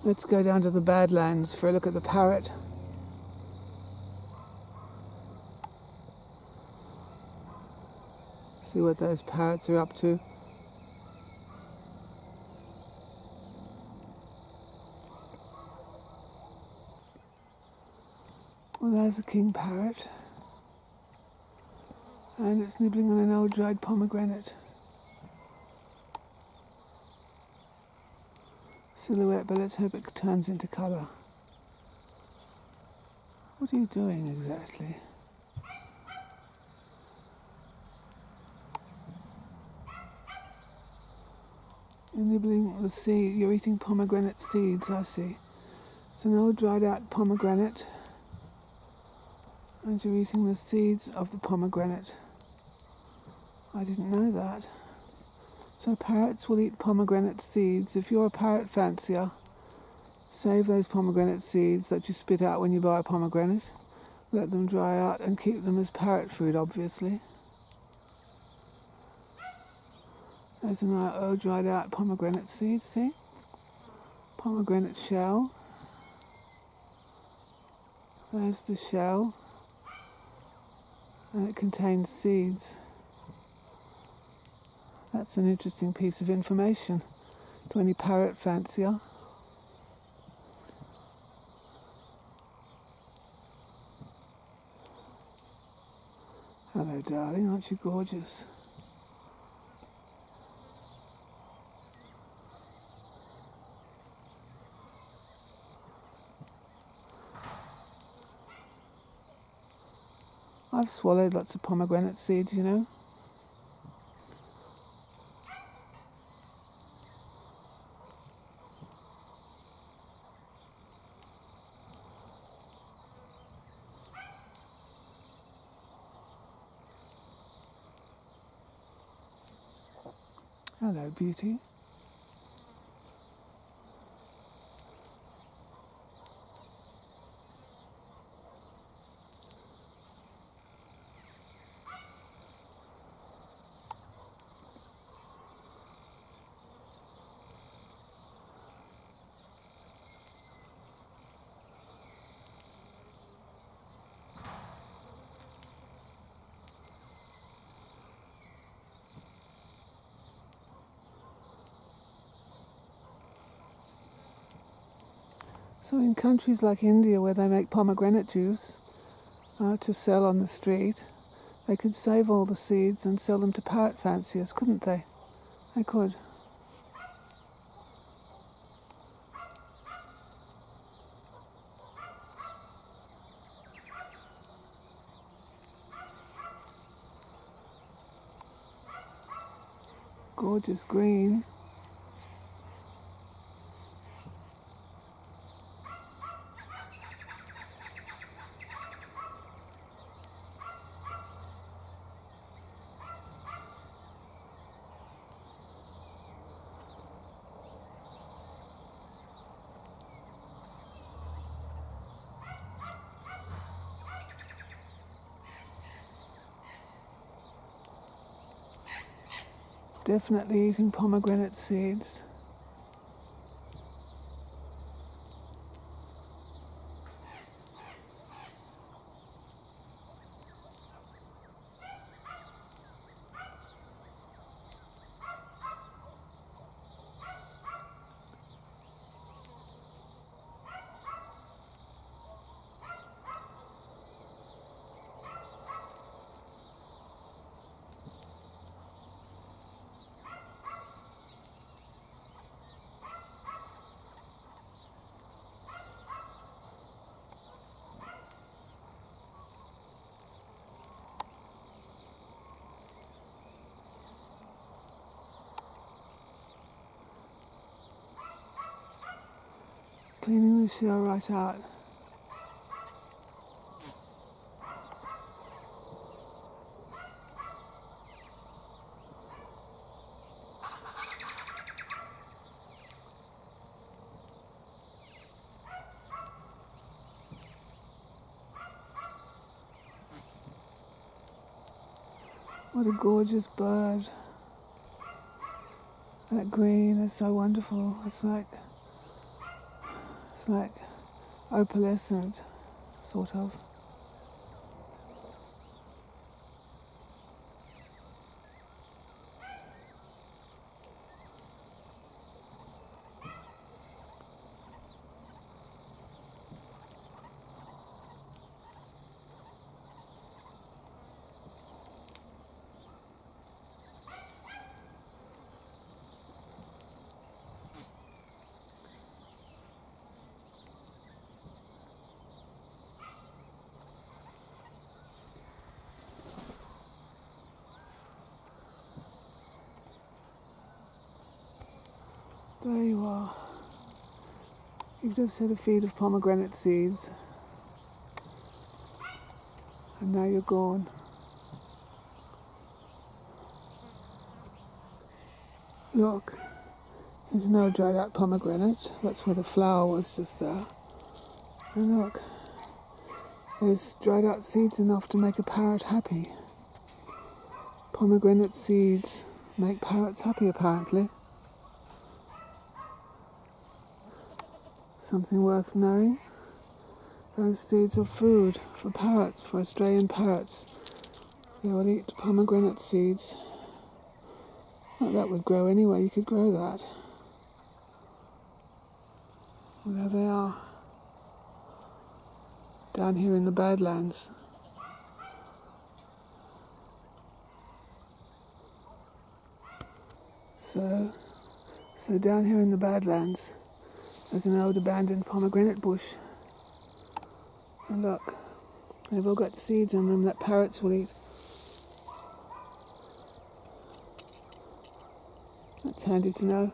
Let's go down to the Badlands for a look at the parrot. See what those parrots are up to. Well, there's a king-parrot. And it's nibbling on an old dried pomegranate. Silhouette, but let's hope it turns into colour. What are you doing exactly? You're nibbling the seed. You're eating pomegranate seeds, I see. It's an old dried out pomegranate. And you're eating the seeds of the pomegranate. I didn't know that. So parrots will eat pomegranate seeds. If you're a parrot fancier, save those pomegranate seeds that you spit out when you buy a pomegranate. Let them dry out and keep them as parrot food, obviously. There's an old dried out pomegranate seed, see? Pomegranate shell. There's the shell. And it contains seeds. That's an interesting piece of information to any parrot fancier. Hello, darling, aren't you gorgeous? I've swallowed lots of pomegranate seeds, you know. Hello, beauty. So in countries like India, where they make pomegranate juice to sell on the street, they could save all the seeds and sell them to parrot fanciers, couldn't they? They could. Gorgeous green. Definitely eating pomegranate seeds. Cleaning the shell right out. What a gorgeous bird. That green is so wonderful. It's like Looks like opalescent, sort of. There you are. You've just had a feed of pomegranate seeds, and now you're gone. Look, here's no dried out pomegranate. That's where the flower was just there. And look, there's dried out seeds enough to make a parrot happy. Pomegranate seeds make parrots happy, apparently. Something worth knowing. Those seeds are food for parrots, for Australian parrots. They will eat pomegranate seeds. Well, that would grow anyway, you could grow that. There they are, down here in the Badlands. So down here in the Badlands, there's an old abandoned pomegranate bush. And look, they've all got seeds in them that parrots will eat. That's handy to know.